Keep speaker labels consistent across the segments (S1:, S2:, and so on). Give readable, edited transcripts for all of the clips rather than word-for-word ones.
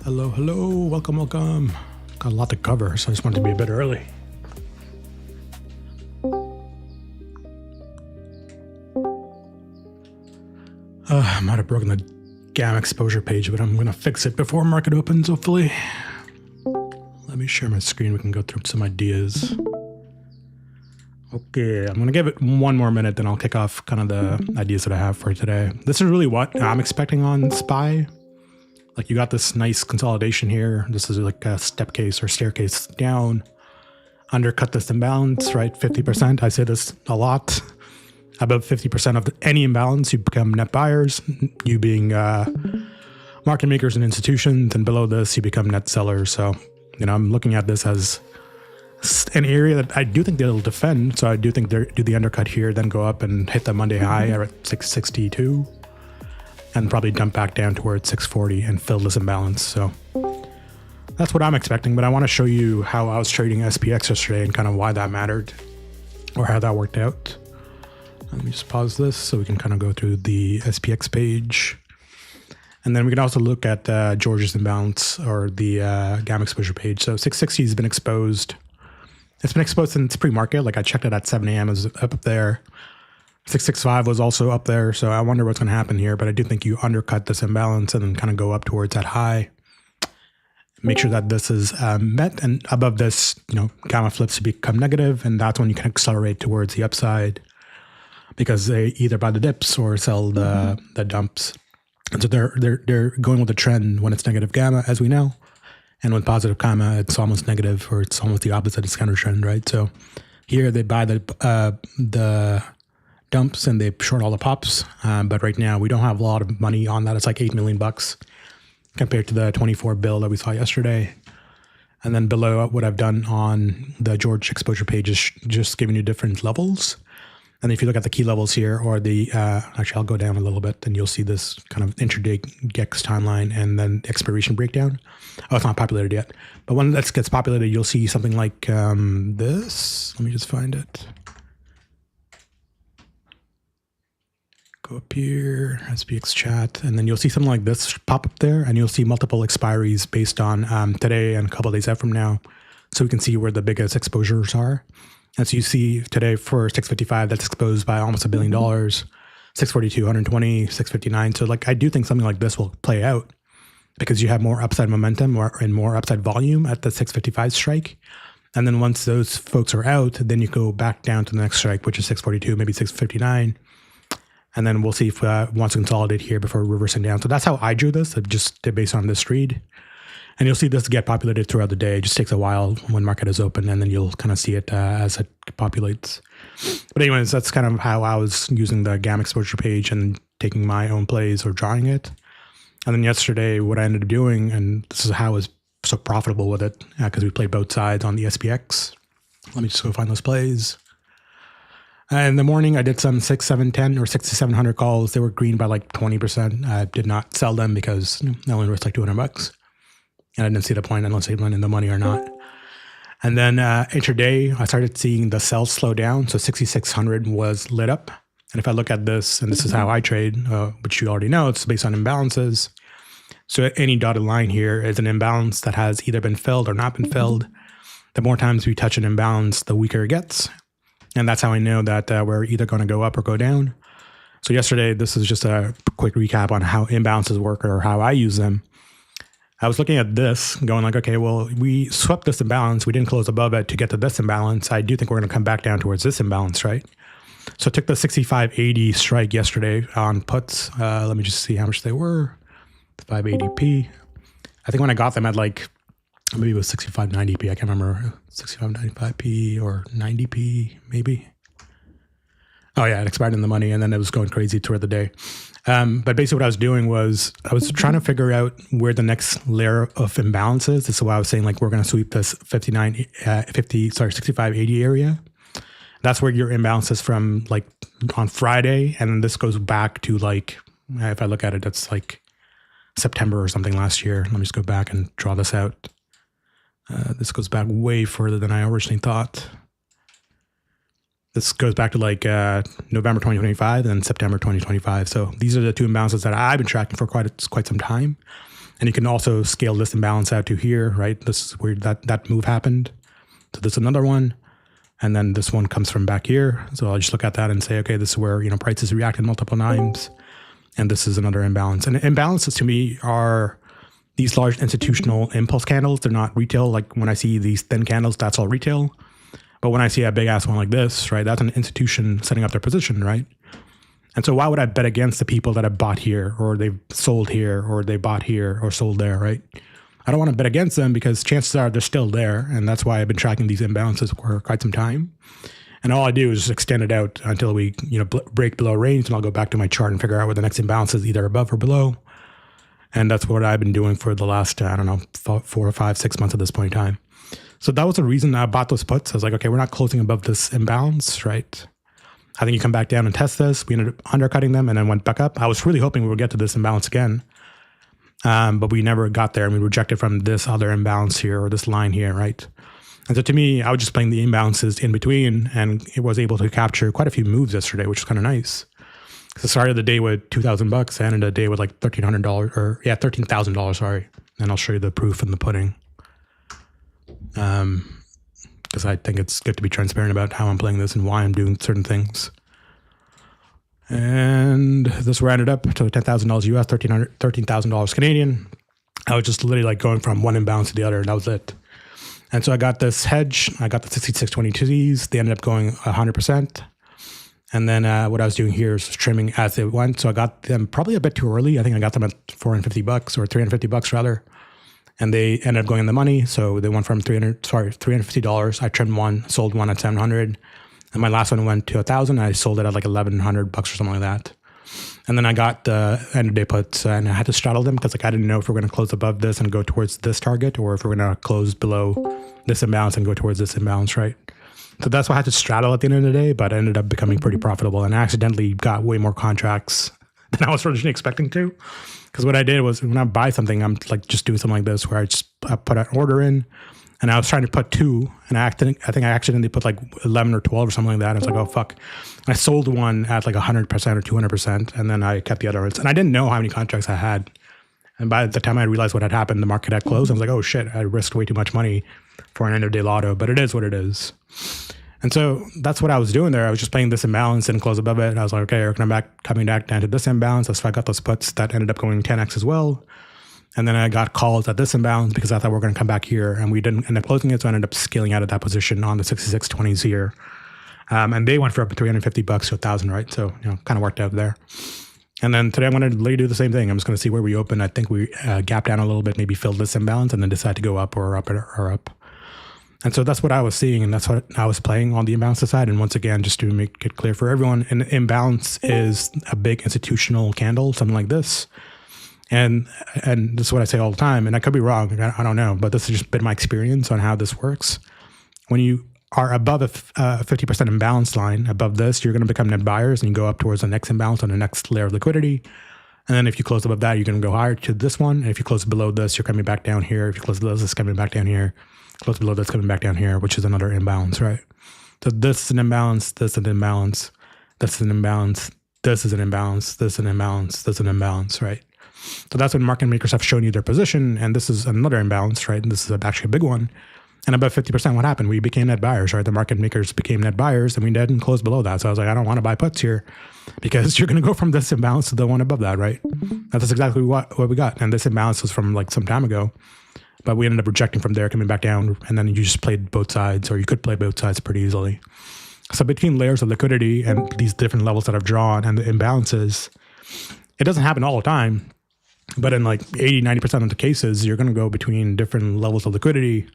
S1: Hello, welcome. Got a lot to cover, so I just wanted to be a bit early. I might have broken the gamma exposure page, but I'm going to fix it before market opens, hopefully. Let me share my screen. We can go through some ideas. Okay, I'm going to give it one more minute, then I'll kick off kind of the ideas that I have for today. This is really what I'm expecting on SPY. Like, you got this nice consolidation here. This is like a step case or staircase down. Undercut this imbalance, right? 50%. I say this a lot. Above 50% of any imbalance, you become net buyers, you being market makers and institutions. And below this, you become net sellers. So, I'm looking at this as an area that I do think they'll defend. So I do think they do the undercut here, then go up and hit the Monday high at 662. And probably dump back down towards 640 and fill this imbalance. So that's what I'm expecting. But I want to show you how I was trading SPX yesterday and kind of why that mattered or how that worked out. Let me just pause this so we can kind of go through the SPX page. And then we can also look at George's imbalance or the gamma exposure page. So 660 has been exposed. It's been exposed since pre-market. Like, I checked it at 7 a.m. It was up there. 665 was also up there, so I wonder what's going to happen here. But I do think you undercut this imbalance and then kind of go up towards that high. Make sure that this is met, and above this, gamma flips to become negative, and that's when you can accelerate towards the upside because they either buy the dips or sell the dumps. And so they're going with the trend when it's negative gamma, as we know, and with positive gamma, it's almost negative, or it's almost the opposite. It's counter trend, right? So here they buy the dumps and they short all the pops, but right now we don't have a lot of money on that. It's like $8 million compared to the 24 bill that we saw yesterday. And then below, what I've done on the George exposure page is just giving you different levels. And if you look at the key levels here, or the actually I'll go down a little bit, then you'll see this kind of intraday GEX timeline and then expiration breakdown. Oh, it's not populated yet, but when that gets populated, you'll see something like this. Let me just find it. Go up here, SPX chat, and then you'll see something like this pop up there, and you'll see multiple expiries based on today and a couple of days out from now, so we can see where the biggest exposures are. And so you see today for 655, that's exposed by almost $1 billion, 642, 120, 659. So like, I do think something like this will play out because you have more upside momentum and more upside volume at the 655 strike. And then once those folks are out, then you go back down to the next strike, which is 642, maybe 659. And then we'll see if it wants to consolidate here before reversing down. So that's how I drew this, just based on this read. And you'll see this get populated throughout the day. It just takes a while when market is open, and then you'll kind of see it as it populates. But anyways, that's kind of how I was using the gamma exposure page and taking my own plays or drawing it. And then yesterday, what I ended up doing, and this is how I was so profitable with it, because we played both sides on the SPX. Let me just go find those plays. In the morning, I did some 6, 7, 10 or 6 to 700 calls. They were green by like 20%. I did not sell them because I only risked like $200. And I didn't see the point unless they went in the money or not. And then intraday, I started seeing the sales slow down. So 6,600 was lit up. And if I look at this, and this is how I trade, which you already know, it's based on imbalances. So any dotted line here is an imbalance that has either been filled or not been filled. The more times we touch an imbalance, the weaker it gets. And that's how I know that we're either going to go up or go down. So yesterday, this is just a quick recap on how imbalances work or how I use them. I was looking at this going like, okay, well, we swept this imbalance. We didn't close above it to get to this imbalance. I do think we're going to come back down towards this imbalance, right? So I took the 65.80 strike yesterday on puts. Let me just see how much they were. 580p. I think when I got them at like, maybe it was 65.90p. I can't remember. 65.95p or 90p, maybe. Oh yeah, it expired in the money, and then it was going crazy throughout the day. But basically what I was doing was I was trying to figure out where the next layer of imbalance is. This is why I was saying like we're going to sweep this 65.80 area. That's where your imbalance is from like on Friday, and then this goes back to like If I look at it, it's like September or something last year. Let me just go back and draw this out. This goes back way further than I originally thought. This goes back to like November 2025 and September 2025. So these are the two imbalances that I've been tracking for quite some time. And you can also scale this imbalance out to here, right? This is where that move happened. So there's another one. And then this one comes from back here. So I'll just look at that and say, okay, this is where, prices reacted multiple times. And this is another imbalance. And imbalances to me are these large institutional impulse candles. They're not retail. Like when I see these thin candles, that's all retail. But when I see a big ass one like this, right, that's an institution setting up their position, right? And so why would I bet against the people that have bought here or they've sold here or they bought here or sold there, right? I don't want to bet against them because chances are they're still there. And that's why I've been tracking these imbalances for quite some time. And all I do is just extend it out until we, break below range, and I'll go back to my chart and figure out where the next imbalance is, either above or below. And that's what I've been doing for the last, 4 or 5, 6 months at this point in time. So that was the reason I bought those puts. I was like, okay, we're not closing above this imbalance, right? I think you come back down and test this. We ended up undercutting them and then went back up. I was really hoping we would get to this imbalance again. But we never got there, and we rejected from this other imbalance here or this line here, right? And so to me, I was just playing the imbalances in between, and it was able to capture quite a few moves yesterday, which was kind of nice. So I started the day with $2,000, I ended the day with like $13,000, sorry. And I'll show you the proof in the pudding. Because I think it's good to be transparent about how I'm playing this and why I'm doing certain things. And this is where I ended up to $10,000 US, $13,000 Canadian. I was just literally like going from one imbalance to the other, and that was it. And so I got this hedge. I got the 6622s. They ended up going 100%. And then what I was doing here is trimming as it went. So I got them probably a bit too early. I think I got them at $450 or $350 rather. And they ended up going in the money. So they went from $350. I trimmed one, sold one at $700. And my last one went to $1,000. I sold it at like $1,100 or something like that. And then I got the end of day puts, and I had to straddle them because I didn't know if we're going to close above this and go towards this target, or if we're going to close below this imbalance and go towards this imbalance, right? So that's why I had to straddle at the end of the day, but it ended up becoming pretty profitable. And I accidentally got way more contracts than I was originally expecting to. Because what I did was, when I buy something, I'm like just doing something like this where I put an order in, and I was trying to put 2, and I think I accidentally put like 11 or 12 or something like that. I was like, oh, fuck. I sold one at like 100% or 200%, and then I kept the other ones. And I didn't know how many contracts I had. And by the time I realized what had happened, the market had closed. I was like, oh, shit, I risked way too much money for an end-of-day lotto. But it is what it is. And so that's what I was doing there. I was just playing this imbalance and close above it. And I was like, okay, we're coming back down to this imbalance. So I got those puts that ended up going 10x as well. And then I got calls at this imbalance because I thought we were going to come back here, and we didn't end up closing it. So I ended up scaling out of that position on the 6620s here. And they went for up to $350 to $1,000, right? So, kind of worked out there. And then today I'm going to literally do the same thing. I'm just going to see where we open. I think we gap down a little bit, maybe fill this imbalance, and then decide to go up or up or up. And so that's what I was seeing, and that's what I was playing on the imbalance side. And once again, just to make it clear for everyone, an imbalance is a big institutional candle, something like this. And this is what I say all the time, and I could be wrong, I don't know, but this has just been my experience on how this works. When you are above a 50% imbalance line, above this, you're going to become net buyers, and you go up towards the next imbalance on the next layer of liquidity. And then if you close above that, you're going to go higher to this one. And if you close below this, you're coming back down here. If you close below this, it's coming back down here. Close below this, coming back down here, which is another imbalance, right? So this is an imbalance, this is an imbalance, this is an imbalance, this is an imbalance, this is an imbalance, this is an imbalance, right? So that's when market makers have shown you their position, and this is another imbalance, right? And this is actually a big one. And about 50%, what happened? We became net buyers, right? The market makers became net buyers, and we didn't close below that. So I was like, I don't want to buy puts here because you're going to go from this imbalance to the one above that, right? That's exactly what we got. And this imbalance was from like some time ago, but we ended up rejecting from there, coming back down, and then you just played both sides, or you could play both sides pretty easily. So between layers of liquidity and these different levels that I've drawn and the imbalances, it doesn't happen all the time. But in like 80, 90% of the cases, you're going to go between different levels of liquidity.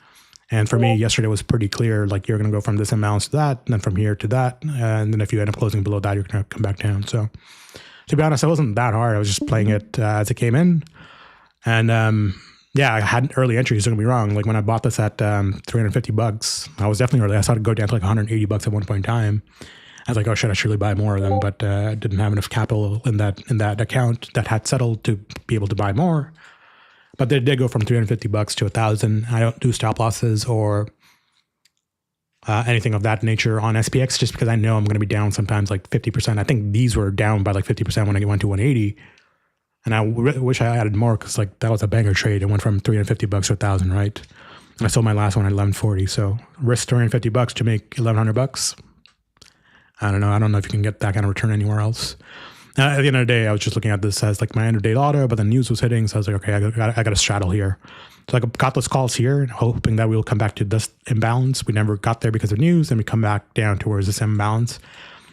S1: And for me, yesterday was pretty clear, like you're going to go from this imbalance to that, and then from here to that. And then if you end up closing below that, you're going to come back down. So to be honest, it wasn't that hard. I was just playing it as it came in. And yeah, I had early entries, don't get me wrong. Like when I bought this at $350, I was definitely early. I saw it go down to like $180 at one point in time. I was like, oh shit, I should really buy more of them, but I didn't have enough capital in that account that had settled to be able to buy more. But they did go from $350 to $1,000. I don't do stop losses or anything of that nature on SPX just because I know I'm going to be down sometimes like 50%. I think these were down by like 50% when it went to 180. And I wish I added more because like that was a banger trade. It went from $350 to $1,000, right? And I sold my last one at 1140. So risk $350 to make $1,100. I don't know. I don't know if you can get that kind of return anywhere else. At the end of the day, I was just looking at this as like my end of day auto, but the news was hitting. So I was like, okay, I got to straddle here. So I got those calls here, hoping that we'll come back to this imbalance. We never got there because of news, and we come back down towards this imbalance.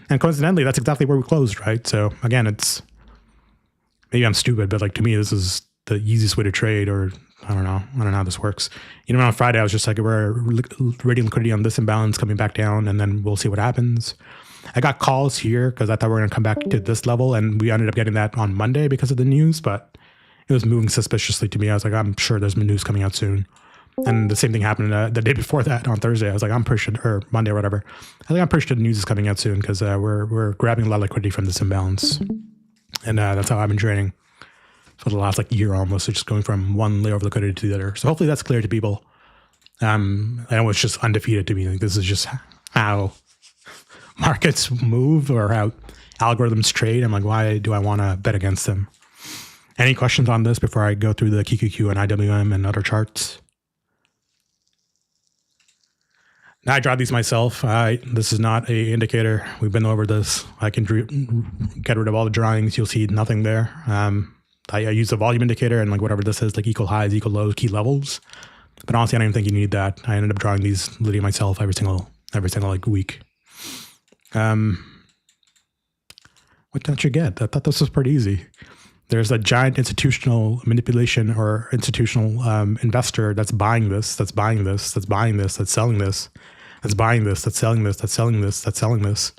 S1: And coincidentally, that's exactly where we closed, right? So again, it's maybe I'm stupid, but like to me, this is the easiest way to trade, or I don't know how this works. You know, on Friday, I was just like, we're rating liquidity on this imbalance coming back down, and then we'll see what happens. I got calls here because I thought we were going to come back to this level, and we ended up getting that on Monday because of the news, but it was moving suspiciously to me. I was like, I'm sure there's news coming out soon. And the same thing happened the day before that on Thursday. I was like, I'm pretty sure, or Monday or whatever. I think I'm pretty sure the news is coming out soon because we're grabbing a lot of liquidity from this imbalance. And that's how I've been trading for the last like year almost. So just going from one layer of liquidity to the other. So hopefully that's clear to people. And it was just undefeated to me. Like this is just how markets move or how algorithms trade. I'm like, why do I want to bet against them? Any questions on this before I go through the QQQ and IWM and other charts? Now I draw these myself. This is not a indicator. We've been over this. I can get rid of all the drawings. You'll see nothing there. I use the volume indicator and like whatever this is, like equal highs, equal lows, key levels. But honestly, I don't even think you need that. I ended up drawing these literally myself every single like week. What don't you get? I thought this was pretty easy. There's a giant institutional manipulation or institutional investor that's buying this, that's buying this, that's buying this, that's selling this, that's buying this, that's selling this, that's selling this, that's selling this.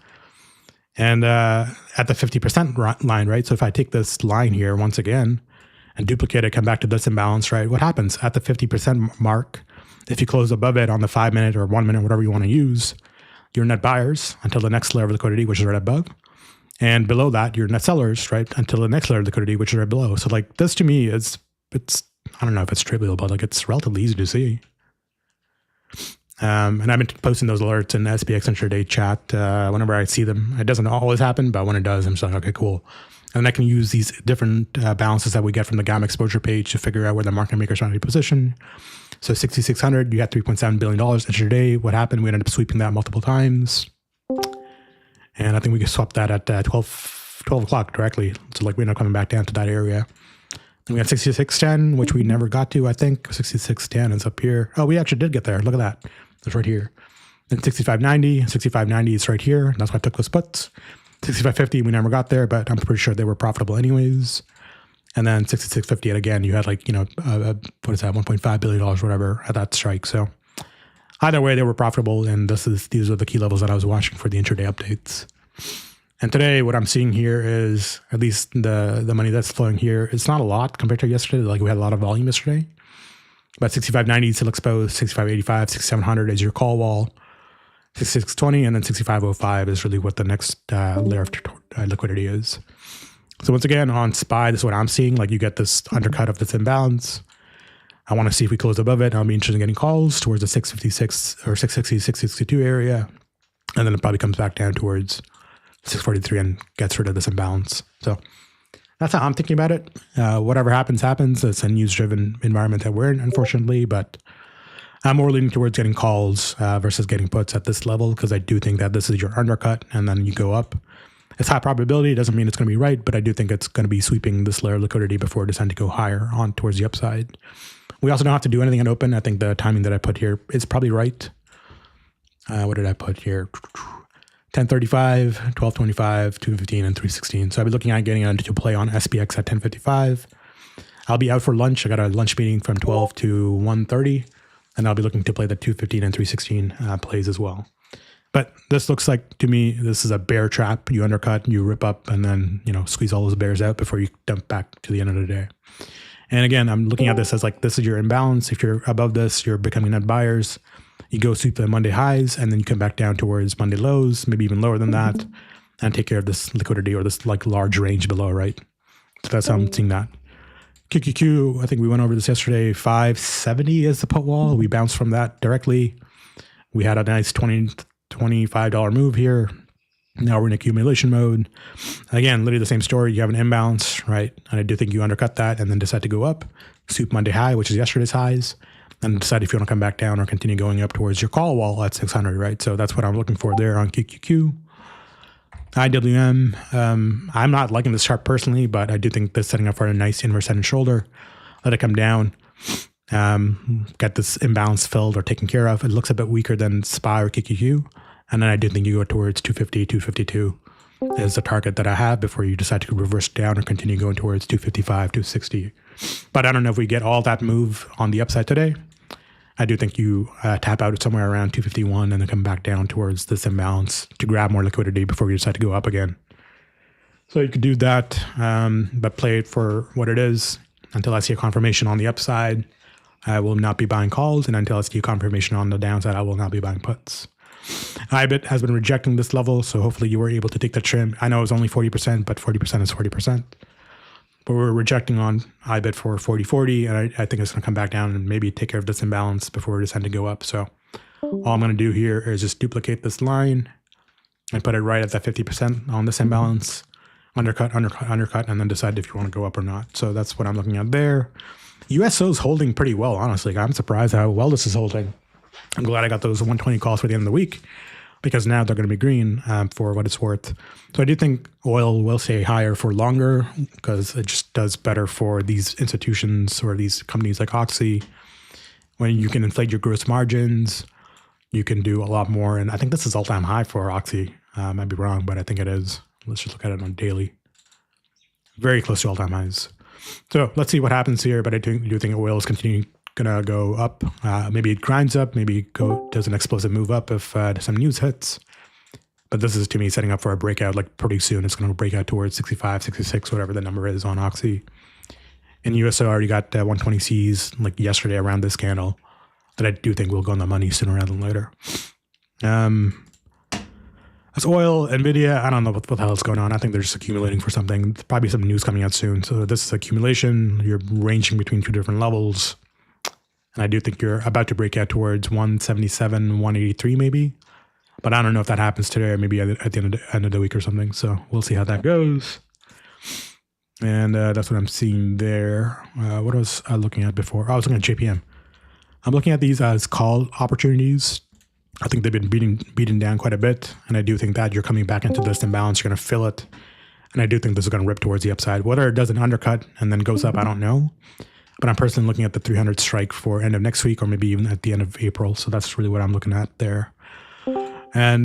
S1: And at the 50% line, right? So if I take this line here once again and duplicate it, come back to this imbalance, right? What happens at the 50% mark? If you close above it on the 5 minute or 1 minute, whatever you want to use, you're net buyers until the next layer of liquidity, which is right above. And below that, you're net sellers, right? Until the next layer of liquidity, which is right below. So like this to me it's I don't know if it's trivial, but like it's relatively easy to see. And I've been posting those alerts in the SPX intraday chat whenever I see them. It doesn't always happen, but when it does, I'm just like, okay, cool. And I can use these different balances that we get from the Gamma exposure page to figure out where the market maker's trying to position. So 6,600, you had $3.7 billion intraday. What happened? We ended up sweeping that multiple times. And I think we could swap that at 12 o'clock directly. So like we're not coming back down to that area. And we had 6610, which we never got to, I think. 6610 is up here. Oh, we actually did get there. Look at that. It's right here. Then 6590 is right here. That's why I took those puts. 6550, we never got there, but I'm pretty sure they were profitable anyways. And then 6650, and again, you had like, what is that, $1.5 billion or whatever at that strike. So either way, they were profitable, and these are the key levels that I was watching for the intraday updates. And today, what I'm seeing here is at least the money that's flowing here. It's not a lot compared to yesterday. Like we had a lot of volume yesterday, but 6590 is still exposed. 6585, 6700 is your call wall. 6620, and then 6505 is really what the next layer of liquidity is. So once again, on SPY, this is what I'm seeing. Like you get this undercut of this imbalance. I want to see if we close above it. I'll be interested in getting calls towards the 656 or 660, 662 area. And then it probably comes back down towards 643 and gets rid of this imbalance. So that's how I'm thinking about it. Whatever happens, happens. It's a news-driven environment that we're in, unfortunately. But I'm more leaning towards getting calls versus getting puts at this level because I do think that this is your undercut and then you go up. It's high probability. It doesn't mean it's going to be right, but I do think it's going to be sweeping this layer of liquidity before deciding to go higher on towards the upside. We also don't have to do anything at open. I think the timing that I put here is probably right. What did I put here? 10:35, 12:25, 2:15, and 3:16. So I'll be looking at getting into play on SPX at 10:55. I'll be out for lunch. I got a lunch meeting from 12 to 1:30, and I'll be looking to play the 2:15 and 3:16 plays as well. But this looks like, to me, this is a bear trap. You undercut, you rip up, and then, squeeze all those bears out before you dump back to the end of the day. And again, I'm looking at this as like, this is your imbalance. If you're above this, you're becoming net buyers. You go sweep the Monday highs, and then you come back down towards Monday lows, maybe even lower than that, and take care of this liquidity or this like large range below, right? So that's how I'm seeing that. QQQ, I think we went over this yesterday. 570 is the put wall. We bounced from that directly. We had a nice $25 move here. Now we're in accumulation mode. Again, literally the same story. You have an imbalance, right? And I do think you undercut that and then decide to go up. Sweep Monday high, which is yesterday's highs, and decide if you want to come back down or continue going up towards your call wall at 600, right? So that's what I'm looking for there on QQQ. IWM, I'm not liking this chart personally, but I do think this is setting up for a nice inverse head and shoulder. Let it come down, get this imbalance filled or taken care of. It looks a bit weaker than SPY or QQQ. And then I do think you go towards 250, 252 is the target that I have before you decide to reverse down or continue going towards 255, 260. But I don't know if we get all that move on the upside today. I do think you tap out at somewhere around 251 and then come back down towards this imbalance to grab more liquidity before you decide to go up again. So you could do that, but play it for what it is until I see a confirmation on the upside. I will not be buying calls, and until I see a confirmation on the downside, I will not be buying puts. IBIT has been rejecting this level, so hopefully you were able to take the trim. I know it was only 40%, but 40% is 40%. But we're rejecting on IBIT for 40-40, and I think it's going to come back down and maybe take care of this imbalance before we decide to go up. So all I'm going to do here is just duplicate this line and put it right at that 50% on this imbalance, undercut, and then decide if you want to go up or not. So that's what I'm looking at there. USO is holding pretty well, honestly. I'm surprised how well this is holding. I'm glad I got those 120 calls for the end of the week, because now they're going to be green for what it's worth. So I do think oil will stay higher for longer because it just does better for these institutions or these companies like Oxy. When you can inflate your gross margins, you can do a lot more. And I think this is all-time high for Oxy. I might be wrong, but I think it is. Let's just look at it on daily. Very close to all-time highs. So let's see what happens here. But I do think oil is continuing gonna go up. Maybe it grinds up, maybe does an explosive move up if some news hits. But this is, to me, setting up for a breakout. Like pretty soon it's going to break out towards 65, 66, whatever the number is on Oxy. In USO, I already got 120Cs like yesterday around this candle that I do think will go on the money sooner rather than later. As oil, NVIDIA, I don't know what the hell is going on. I think they're just accumulating for something. There's probably some news coming out soon. So this is accumulation. You're ranging between two different levels. And I do think you're about to break out towards 177, 183 maybe. But I don't know if that happens today or maybe at the end of the week or something. So we'll see how that goes. And that's what I'm seeing there. What was I looking at before? I was looking at JPM. I'm looking at these as call opportunities. I think they've been beaten down quite a bit. And I do think that you're coming back into this imbalance. You're going to fill it. And I do think this is going to rip towards the upside. Whether it does an undercut and then goes up, I don't know. But I'm personally looking at the 300 strike for end of next week or maybe even at the end of April. So that's really what I'm looking at there. And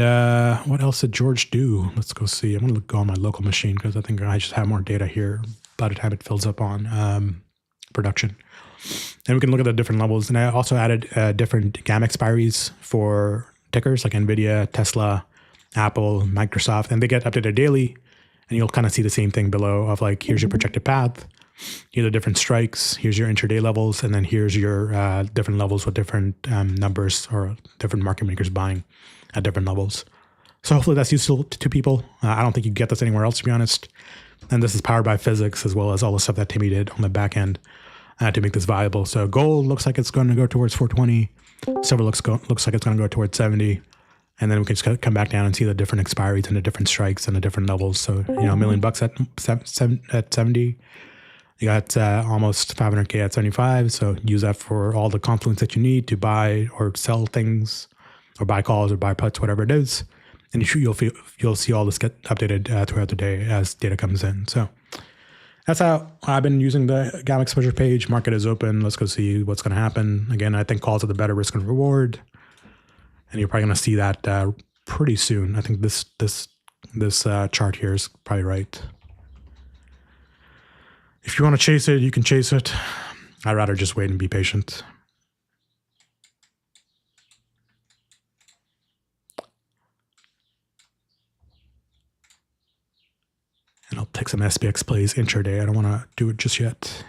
S1: what else did George do? Let's go see. I'm going to go on my local machine because I think I just have more data here by the time it fills up on production. And we can look at the different levels. And I also added different gamma expiries for tickers like NVIDIA, Tesla, Apple, Microsoft. And they get updated daily. And you'll kind of see the same thing below of like, here's your projected path. Here are the different strikes. Here's your intraday levels. And then here's your different levels with different numbers or different market makers buying at different levels. So hopefully that's useful to people. I don't think you get this anywhere else, to be honest. And this is powered by physics as well as all the stuff that Timmy did on the back end to make this viable. So gold looks like it's going to go towards 420. Silver looks like it's going to go towards 70. And then we can just come back down and see the different expiries and the different strikes and the different levels. So, you know, $1 million at 70. You got almost 500K at 75. So use that for all the confluence that you need to buy or sell things or buy calls or buy puts, whatever it is. And you'll see all this get updated throughout the day as data comes in. So that's how I've been using the gamma exposure page. Market is open. Let's go see what's going to happen. Again, I think calls are the better risk and reward. And you're probably going to see that pretty soon. I think this chart here is probably right. If you want to chase it, you can chase it. I'd rather just wait and be patient. And I'll take some SPX plays intraday. I don't want to do it just yet.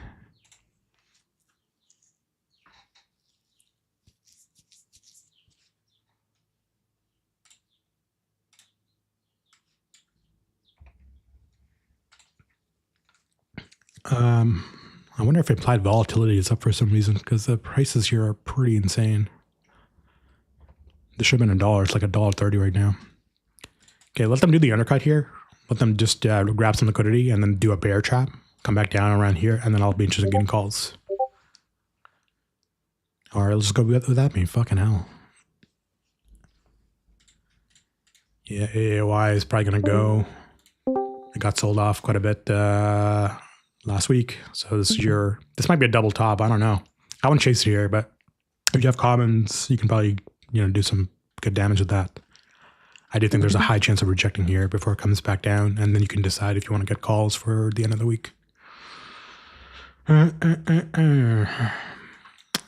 S1: I wonder if implied volatility is up for some reason because the prices here are pretty insane. This should have been $1. It's like $1.30 right now. Okay, let them do the undercut here. Let them just grab some liquidity and then do a bear trap. Come back down around here, and then I'll be interested in getting calls. All right, let's just go with that. Me, fucking hell. Yeah, AOI is probably gonna go. It got sold off quite a bit last week, so this might be a double top. I don't know. I wouldn't chase it here, but if you have commons, you can probably do some good damage with that. I do think there's a high chance of rejecting here before it comes back down, and then you can decide if you want to get calls for the end of the week. You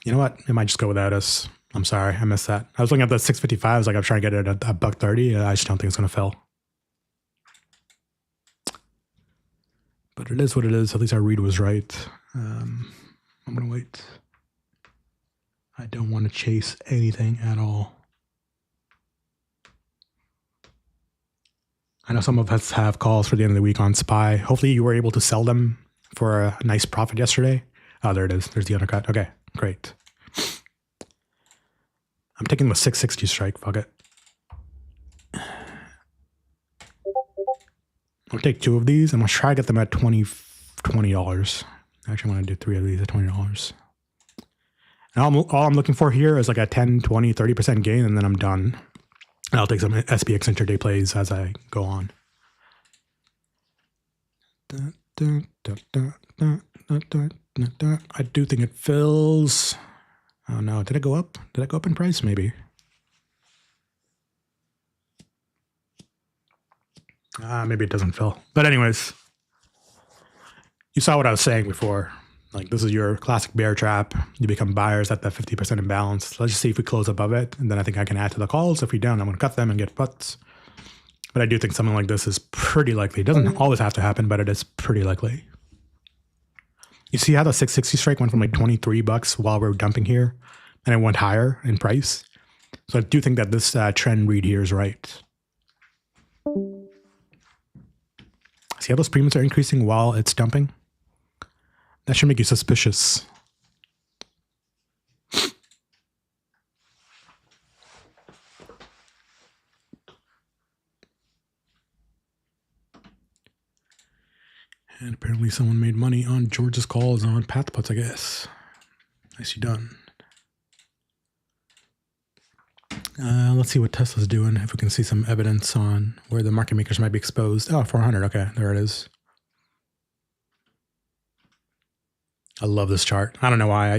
S1: know what? It might just go without us. I'm sorry, I missed that. I was looking at the 655. I was like, I'm trying to get it at $1.30. I just don't think it's going to fail. But it is what it is. At least our read was right. I'm going to wait. I don't want to chase anything at all. I know some of us have calls for the end of the week on SPY. Hopefully you were able to sell them for a nice profit yesterday. Oh, there it is. There's the undercut. Okay, great. I'm taking the 660 strike. Fuck it. I'll take 2 of these. I'm going to try to get them at $20. Actually, I'm going to do 3 of these at $20. And all I'm looking for here is like a 10, 20, 30% gain, and then I'm done. And I'll take some SPX intraday plays as I go on. I do think it fills. Oh no, did it go up? Did it go up in price? Maybe. Maybe it doesn't fill. But anyways, you saw what I was saying before. Like, this is your classic bear trap. You become buyers at that 50% imbalance. Let's just see if we close above it, and then I think I can add to the calls. If we don't, I'm going to cut them and get puts. But I do think something like this is pretty likely. It doesn't always have to happen, but it is pretty likely. You see how the 660 strike went from like $23 while we were dumping here, and it went higher in price? So I do think that this trend read here is right. See how those premiums are increasing while it's dumping? That should make you suspicious. And apparently someone made money on George's calls on path puts, I guess. Nicely done. Let's see what Tesla's doing, if we can see some evidence on where the market makers might be exposed. Oh, 400. Okay, there it is. I love this chart. I don't know why.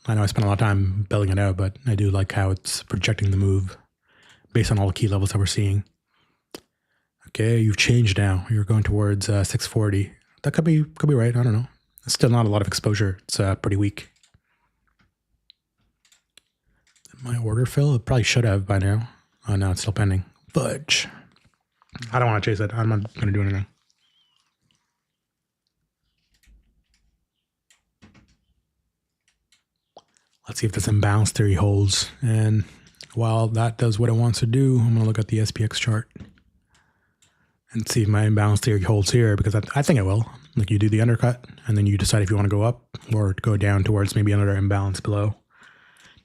S1: I know I spent a lot of time building it out, but I do like how it's projecting the move based on all the key levels that we're seeing. Okay, you've changed now. You're going towards 640. That could be right. I don't know. It's still not a lot of exposure. It's pretty weak. Did my order fill? It probably should have by now. Oh no, it's still pending. Fudge. I don't want to chase it. I'm not going to do anything. Let's see if this imbalance theory holds. And while that does what it wants to do, I'm going to look at the SPX chart and see if my imbalance theory holds here, because I think it will. Like, you do the undercut, and then you decide if you want to go up or go down towards maybe another imbalance below.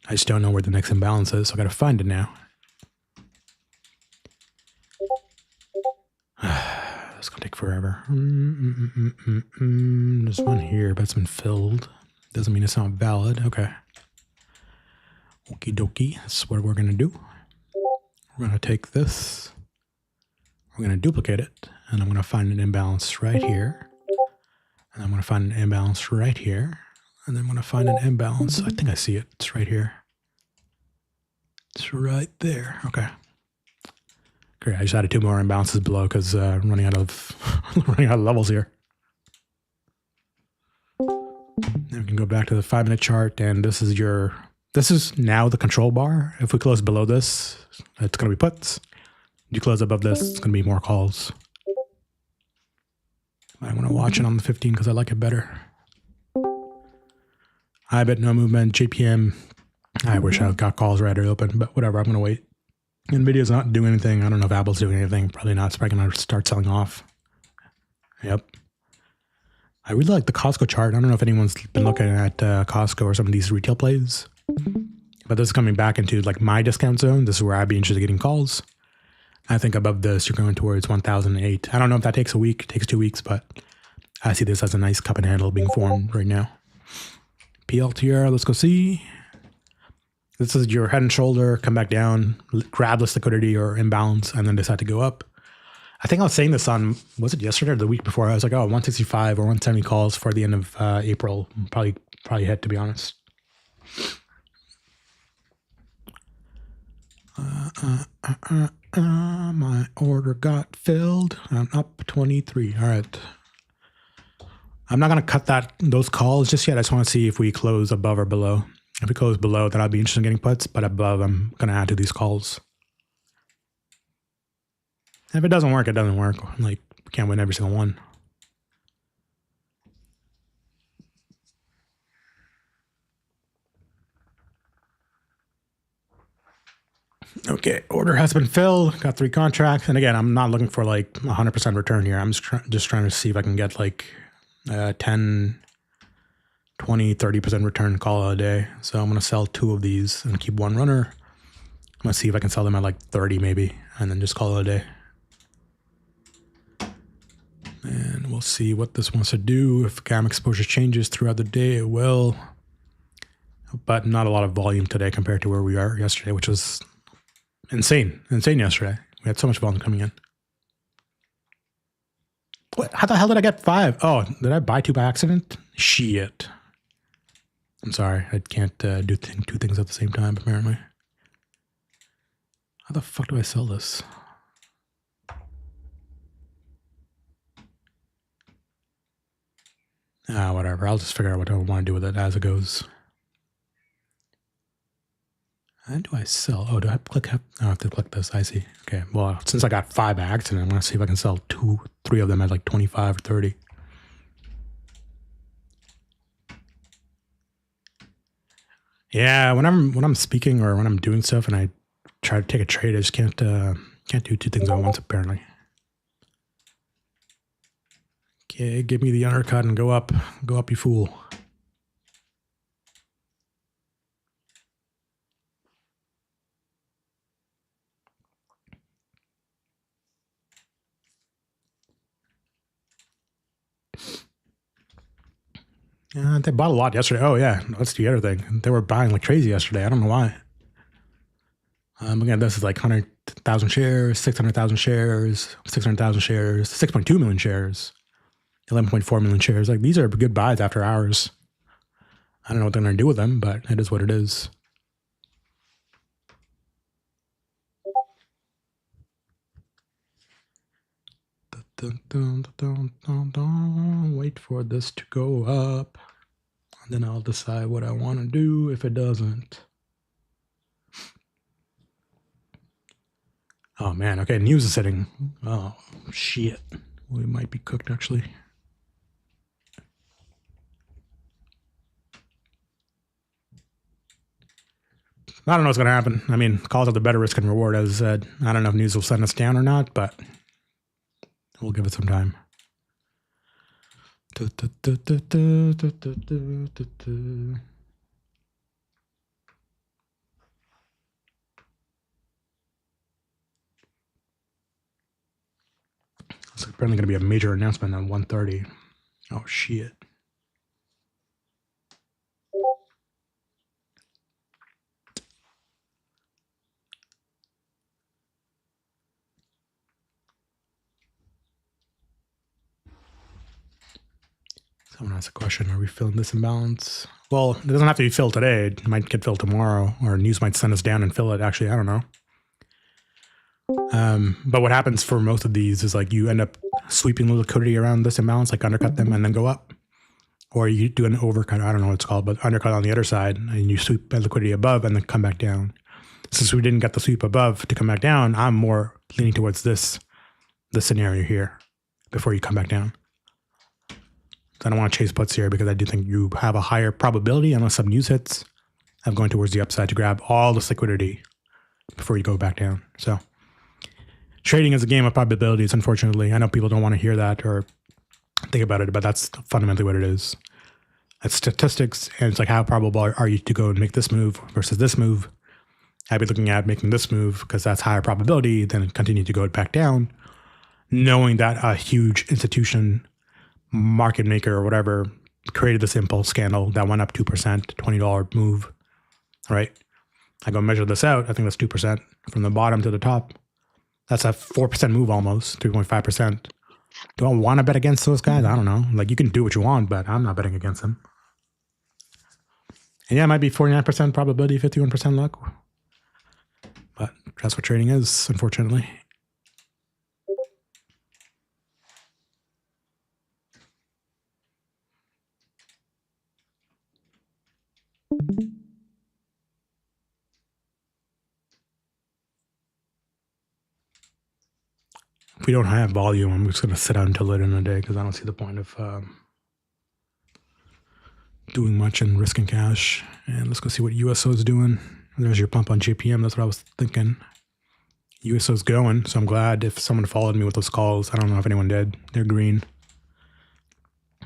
S1: I just don't know where the next imbalance is, so I got to find it now. It's going to take forever. There's one here, but it's been filled. Doesn't mean it's not valid. Okay. Okie dokie. That's what we're going to do. We're going to take this. We're going to duplicate it. And I'm going to find an imbalance right here. And I'm going to find an imbalance right here. And then I'm going to find an imbalance. I think I see it. It's right here. It's right there. Okay. Great. I just added 2 more imbalances below because I'm running out of levels here. Then we can go back to the 5-minute chart, and this is now the control bar. If we close below this, it's going to be puts. If you close above this, it's going to be more calls. I want to watch it on the 15 because I like it better. I bet no movement. JPM. I wish I got calls right or open, but whatever. I'm going to wait. NVIDIA's not doing anything. I don't know if Apple's doing anything. Probably not. It's probably going to start selling off. Yep. I really like the Costco chart. I don't know if anyone's been looking at Costco or some of these retail plays, but this is coming back into like my discount zone. This is where I'd be interested in getting calls. I think above this, you're going towards 1008. I don't know if that takes a week, it takes 2 weeks, but I see this as a nice cup and handle being formed right now. PLTR, let's go see. This is your head and shoulder, come back down, grab this liquidity or imbalance, and then decide to go up. I think I was saying this on, was it yesterday or the week before? I was like, oh, 165 or 170 calls for the end of April. Probably hit, to be honest. My order got filled. I'm up 23. All right. I'm not going to cut those calls just yet. I just want to see if we close above or below. If we close below, then I'll be interested in getting puts, but above, I'm going to add to these calls. If it doesn't work, it doesn't work. Like, we can't win every single one. Okay, order has been filled. Got 3 contracts. And again, I'm not looking for like 100% return here. I'm just trying to see if I can get like 10, 20, 30% return call a day. So I'm going to sell 2 of these and keep 1 runner. I'm going to see if I can sell them at like 30 maybe, and then just call it a day. And we'll see what this wants to do. If gamma exposure changes throughout the day, it will. But not a lot of volume today compared to where we are yesterday, which was insane. Insane yesterday. We had so much volume coming in. What? How the hell did I get 5? Oh, did I buy 2 by accident? Shit. I'm sorry. I can't do 2 things at the same time, apparently. How the fuck do I sell this? Whatever. I'll just figure out what I want to do with it as it goes. How do I sell? Oh, do I click? Oh, I have to click this. I see. Okay. Well, since I got 5 by accident, I'm going to see if I can sell 2, 3 of them at like 25 or 30. Yeah, when I'm speaking or when I'm doing stuff and I try to take a trade, I just can't do 2 things at once, apparently. Okay, give me the undercut and go up, you fool. They bought a lot yesterday. Oh yeah, that's the other thing. They were buying like crazy yesterday. I don't know why. Again, this is like 100,000 shares, 600,000 shares, 600,000 shares, 6.2 million shares, 11.4 million shares. Like, these are good buys after hours. I don't know what they're going to do with them, but it is what it is. Wait for this to go up. And then I'll decide what I want to do if it doesn't. Oh man, okay, news is sitting. Oh shit. We might be cooked actually. I don't know what's going to happen. I mean, calls have the better risk and reward, as I said. I don't know if news will send us down or not, but we'll give it some time. It's apparently going to be a major announcement on 1:30. Oh, shit. Someone asked a question, are we filling this imbalance? Well, it doesn't have to be filled today. It might get filled tomorrow, or news might send us down and fill it. Actually, I don't know. But what happens for most of these is like you end up sweeping the liquidity around this imbalance, like undercut them and then go up. Or you do an overcut, I don't know what it's called, but undercut on the other side, and you sweep the liquidity above and then come back down. Since we didn't get the sweep above to come back down, I'm more leaning towards this scenario here before you come back down. So I don't want to chase puts here because I do think you have a higher probability, unless some news hits, of going towards the upside to grab all this liquidity before you go back down. So trading is a game of probabilities, unfortunately. I know people don't want to hear that, or think about it, but that's fundamentally what it is. It's statistics, and it's like how probable are you to go and make this move versus this move. I'd be looking at making this move because that's higher probability, then continue to go back down, knowing that a huge institution, market maker or whatever, created this impulse scandal that went up 2%, $20 move, right? I go measure this out. I think that's 2% from the bottom to the top. That's a 4% move almost, 3.5%. Do I want to bet against those guys? I don't know. Like, you can do what you want, but I'm not betting against them. And yeah, it might be 49% probability, 51% luck. But that's what trading is, unfortunately. If we don't have volume, I'm just going to sit out until later in the day because I don't see the point of doing much and risking cash. And let's go see what USO is doing. There's your pump on JPM. That's what I was thinking. USO is going, so I'm glad if someone followed me with those calls. I don't know if anyone did. They're green.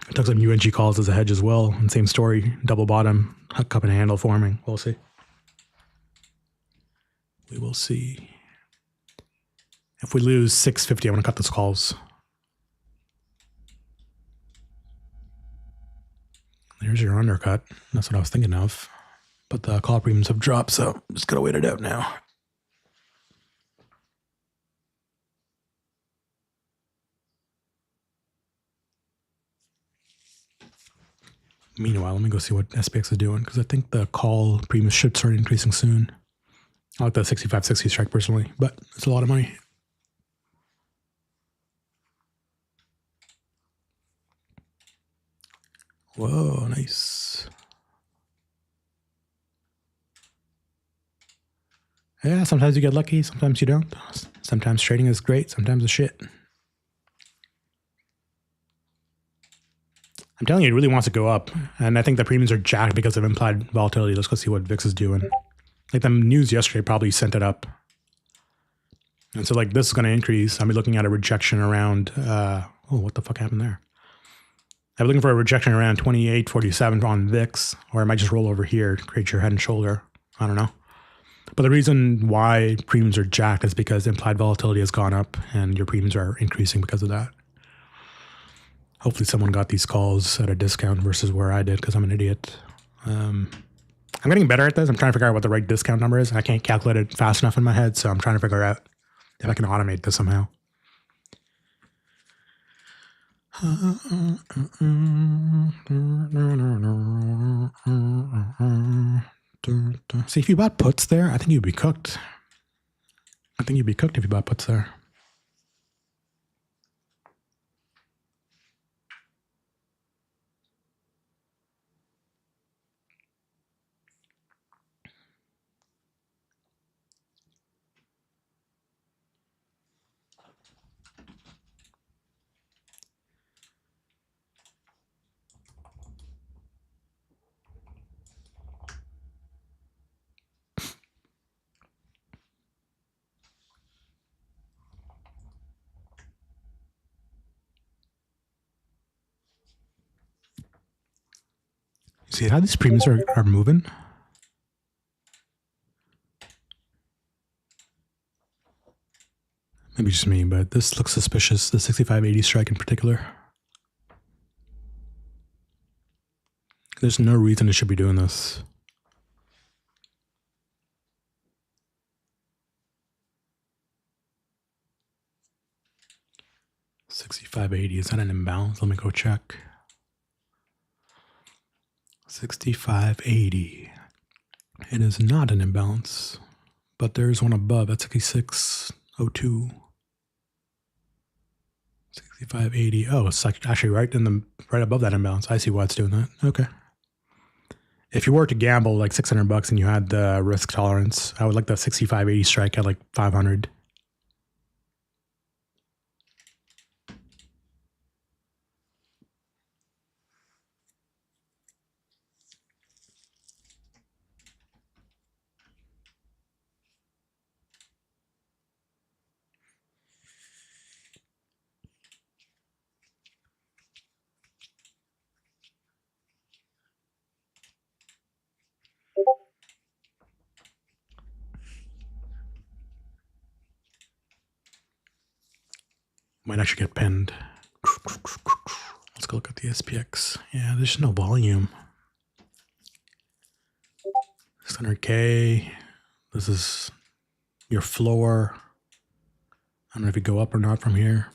S1: I took some UNG calls as a hedge as well. And same story, double bottom, cup and handle forming. We'll see. We will see. If we lose 650, I'm going to cut those calls. There's your undercut. That's what I was thinking of. But the call premiums have dropped, so I'm just going to wait it out now. Meanwhile, let me go see what SPX is doing because I think the call premiums should start increasing soon. I like the 65.60 strike personally, but it's a lot of money. Whoa, nice. Yeah, sometimes you get lucky, sometimes you don't. Sometimes trading is great, sometimes it's shit. I'm telling you, it really wants to go up. And I think the premiums are jacked because of implied volatility. Let's go see what VIX is doing. Like the news yesterday probably sent it up. And so like this is going to increase. I'll be looking at a rejection around, oh, what the fuck happened there? I'm looking for a rejection around 28.47 on VIX, or it might just roll over here, create your head and shoulder. I don't know. But the reason why premiums are jacked is because implied volatility has gone up and your premiums are increasing because of that. Hopefully someone got these calls at a discount versus where I did because I'm an idiot. I'm getting better at this. I'm trying to figure out what the right discount number is. I can't calculate it fast enough in my head, so I'm trying to figure out if I can automate this somehow. See, if you bought puts there, I think you'd be cooked. I think you'd be cooked if you bought puts there. See how these premiums are moving? Maybe just me, but this looks suspicious, the 65.80 strike in particular. There's no reason it should be doing this. $65.80, is that an imbalance? Let me go check. $65.80. It is not an imbalance, but there's one above at 66.02. $65.80. Oh, it's actually right above that imbalance. I see why it's doing that. Okay. If you were to gamble like $600 and you had the risk tolerance, I would like the 65.80 strike at like 500. Might actually get pinned. Let's go look at the SPX. Yeah, there's no volume. 600K. This is your floor. I don't know if you go up or not from here.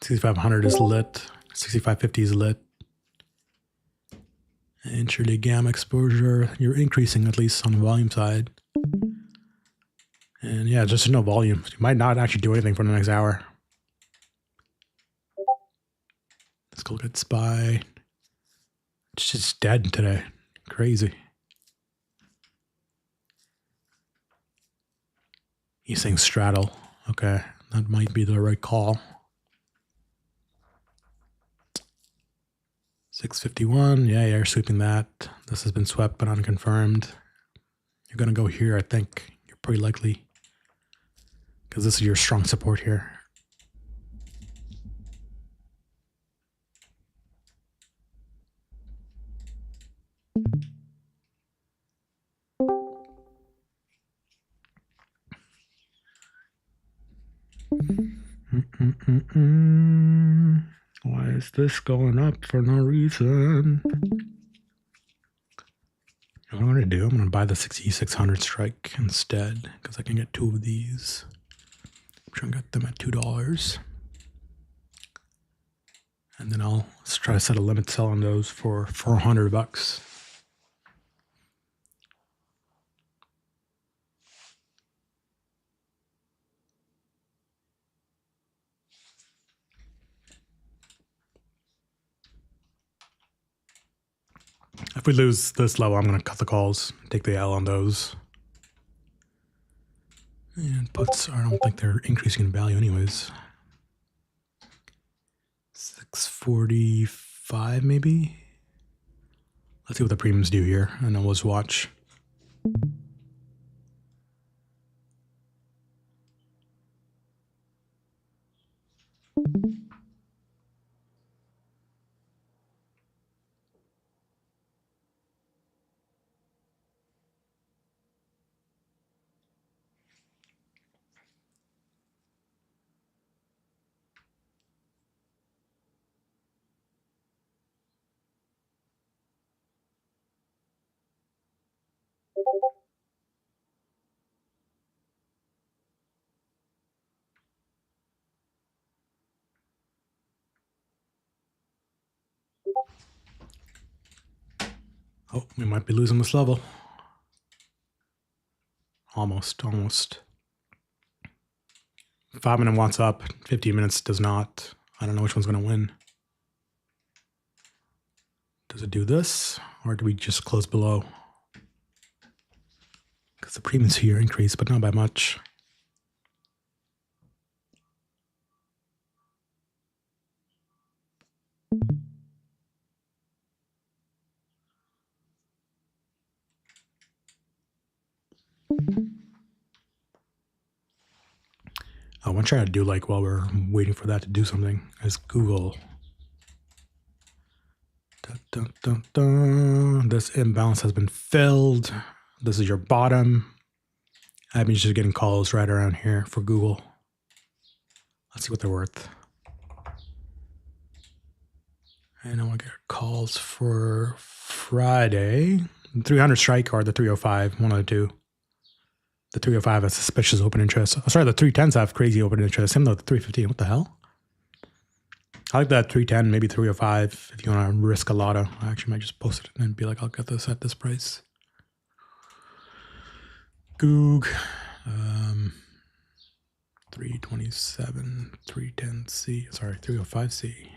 S1: 6500 is lit. 6550 is lit. Intraday gamma exposure. You're increasing at least on the volume side. And yeah, just no volume. You might not actually do anything for the next hour. Let's go look at SPY. It's just dead today. Crazy. He's saying straddle. Okay, that might be the right call. 651. Yeah, you're sweeping that. This has been swept but unconfirmed. You're going to go here, I think. You're pretty likely. Because this is your strong support here. Why is this going up for no reason? What I'm going to do, I'm going to buy the 6600 strike instead because I can get 2 of these. I'm trying to get them at $2. And then I'll try to set a limit sell on those for $400. If we lose this level, I'm going to cut the calls, take the L on those. And puts, I don't think they're increasing in value anyways. 645 maybe? Let's see what the premiums do here, and then we'll just watch. Oh, we might be losing this level. Almost. 5 minute wants up, 15 minutes does not. I don't know which one's going to win. Does it do this, or do we just close below? Because the premiums here increase, but not by much. I want to try to do like while we're waiting for that to do something is Google. Dun, dun, dun. This imbalance has been filled. This is your bottom. I've been just getting calls right around here for Google. Let's see what they're worth. And I want to get calls for Friday. The 300 strike or the 305, one of the two. The 305 has suspicious open interest. Oh, sorry, the 310s have crazy open interest. Same though, the 315. What the hell? I like that 310, maybe 305 if you want to risk a lotto. I actually might just post it and be like, I'll get this at this price. Goog. 327, 310C. Sorry, 305C.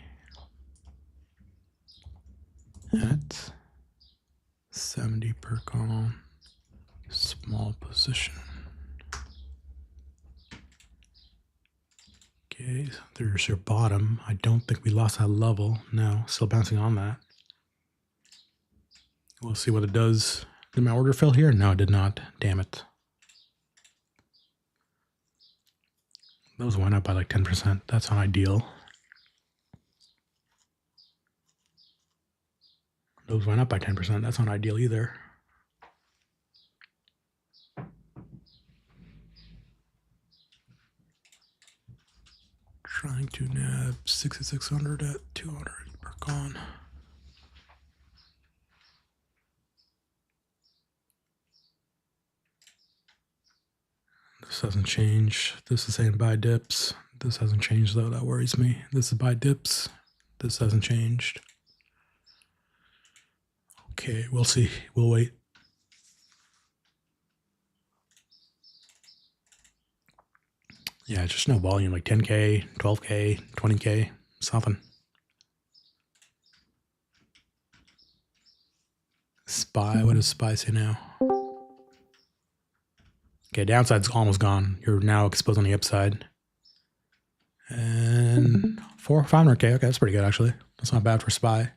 S1: At 70 per call. Small position. Okay, so there's your bottom. I don't think we lost that level. No, still bouncing on that. We'll see what it does. Did my order fill here? No, it did not. Damn it. Those went up by like 10%. That's not ideal. Those went up by 10%. That's not ideal either. Trying to nab 6600 at 200 per con. This hasn't changed. This is saying buy dips. This hasn't changed though. That worries me. This is buy dips. This hasn't changed. Okay, we'll see. We'll wait. Yeah, just no volume, like 10K, 12K, 20K, something. SPY, what does SPY say now? Okay, downside's almost gone. You're now exposed on the upside. And 500K, okay, that's pretty good actually. That's not bad for SPY.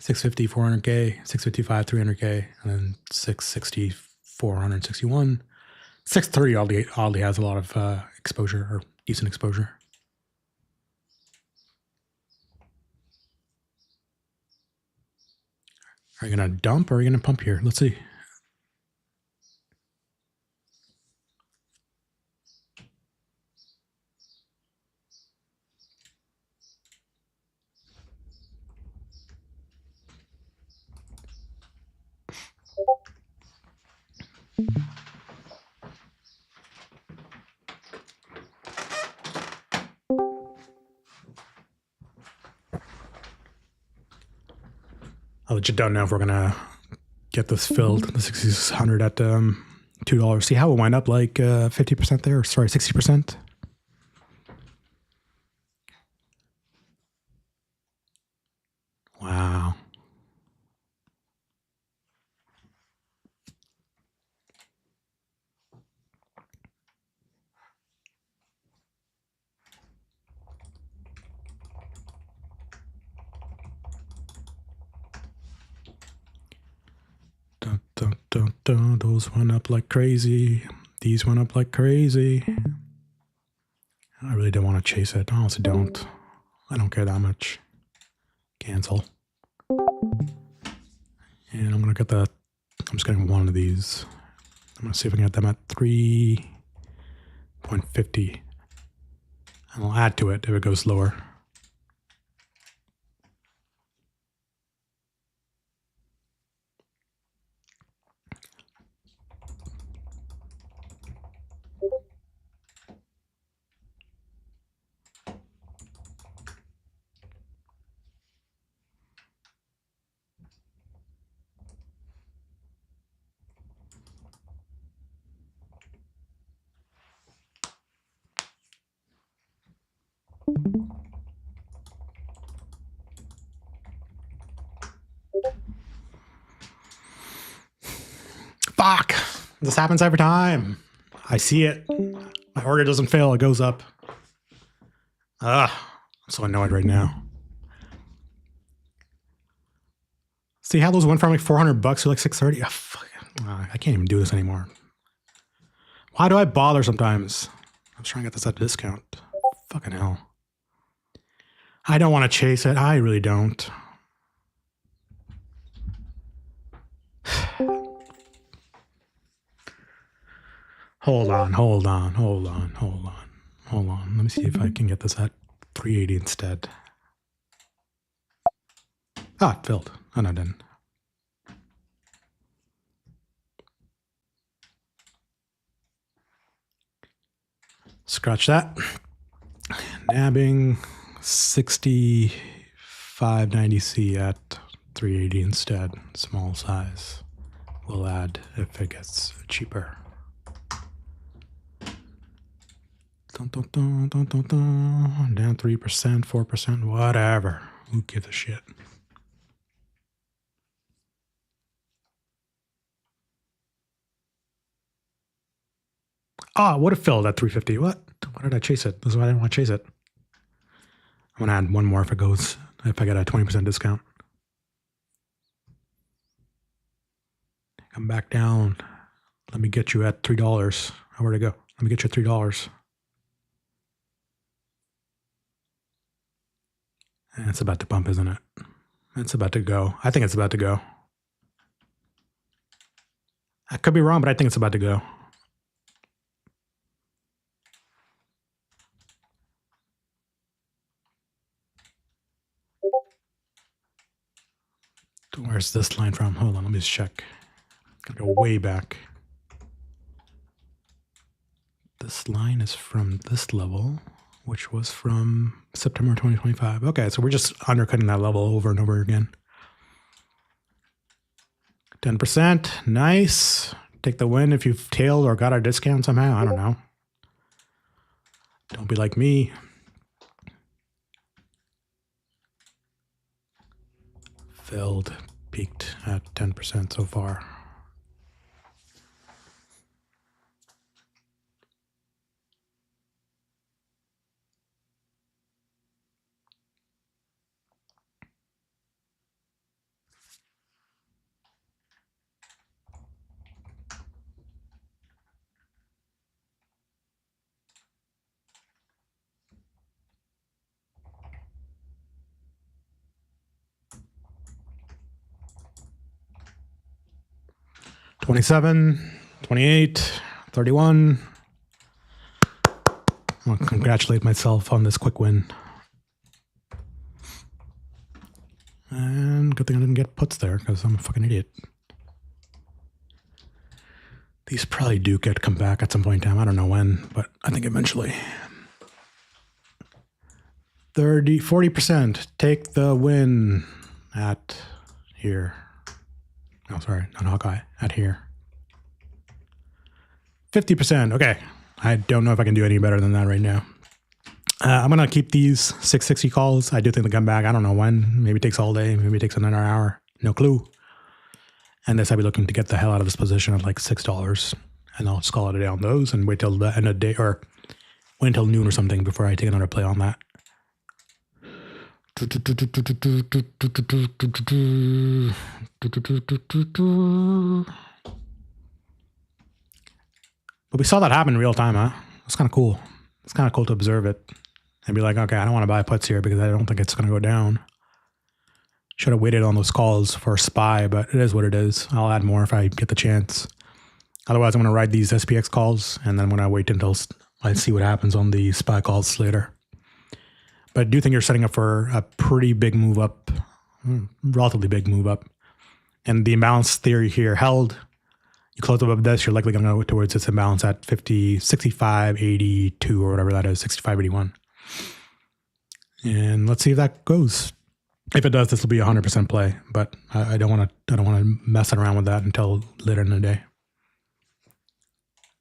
S1: 650, 400K, 655, 300K, and then 660, 461. 630 oddly has a lot of exposure, or decent exposure. Are you going to dump or are you going to pump here? Let's see. I legit don't know if we're going to get this filled, the 6,600 at $2. See how it went up like 50% there? Sorry, 60%? Wow. Dun, dun, dun, dun. Those went up like crazy. These went up like crazy. I really don't want to chase it. I honestly don't. I don't care that much. Cancel. And I'm going to get the... I'm just getting one of these. I'm going to see if I can get them at 3.50. And I'll add to it if it goes lower. Fuck! This happens every time. I see it. My order doesn't fail. It goes up. Ugh. I'm so annoyed right now. See how those went from like $400 to like 630? Oh, fuck. I can't even do this anymore. Why do I bother sometimes? I was trying to get this at a discount. Fucking hell. I don't want to chase it. I really don't. Hold on. Let me see if I can get this at 380 instead. Ah, it filled. Oh, no, it didn't. Scratch that. Nabbing 6590C at 380 instead. Small size. We'll add if it gets cheaper. Down 3%, 4%, whatever. Who gives a shit? Ah, what it filled at 350. What? Why did I chase it? This is why I didn't want to chase it. I'm gonna add one more if it goes, if I get a 20% discount. Come back down. Let me get you at $3. Where'd it go? Let me get you at $3. And it's about to bump, isn't it? It's about to go. I think it's about to go. I could be wrong, but I think it's about to go. Where's this line from? Hold on, let me just check. Gotta go way back. This line is from this level, which was from September 2025. Okay, so we're just undercutting that level over and over again. 10%, nice. Take the win if you've tailed or got a discount somehow. I don't know. Don't be like me. Filled, peaked at 10% so far. $27, $28, $31. I want to congratulate myself on this quick win. And good thing I didn't get puts there because I'm a fucking idiot. These probably do come back at some point in time. I don't know when, but I think eventually. 40%. Take the win at here. Oh, sorry, not Hawkeye. At here. 50%. Okay. I don't know if I can do any better than that right now. I'm going to keep these 660 calls. I do think they come back. I don't know when. Maybe it takes all day. Maybe it takes another hour. No clue. And this, I'll be looking to get the hell out of this position at like $6. And I'll just call it a day on those and wait till the end of the day or wait until noon or something before I take another play on that. But we saw that happen in real time, huh? It's kind of cool. It's kind of cool to observe it and be like, okay, I don't want to buy puts here because I don't think it's going to go down. Should have waited on those calls for a SPY, but it is what it is. I'll add more if I get the chance. Otherwise, I'm going to ride these SPX calls and then I'm going to wait until I see what happens on the SPY calls later. But I do think you're setting up for a pretty big move up, relatively big move up. And the imbalance theory here held. You close above this, you're likely going to go towards this imbalance at 50, 65, 82 or whatever that is, 65, 81. And let's see if that goes. If it does, this will be a 100% play. But I don't want to mess around with that until later in the day.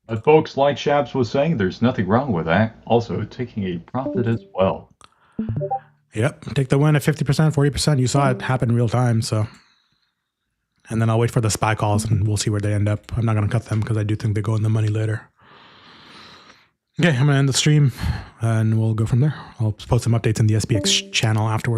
S2: But folks, like Shabs was saying, there's nothing wrong with that. Also, taking a profit as well.
S1: Yep, take the win at 50%, 40%. You saw it happen in real time, so. And then I'll wait for the SPY calls and we'll see where they end up. I'm not going to cut them because I do think they go in the money later. Okay, I'm going to end the stream and we'll go from there. I'll post some updates in the SPX channel afterwards.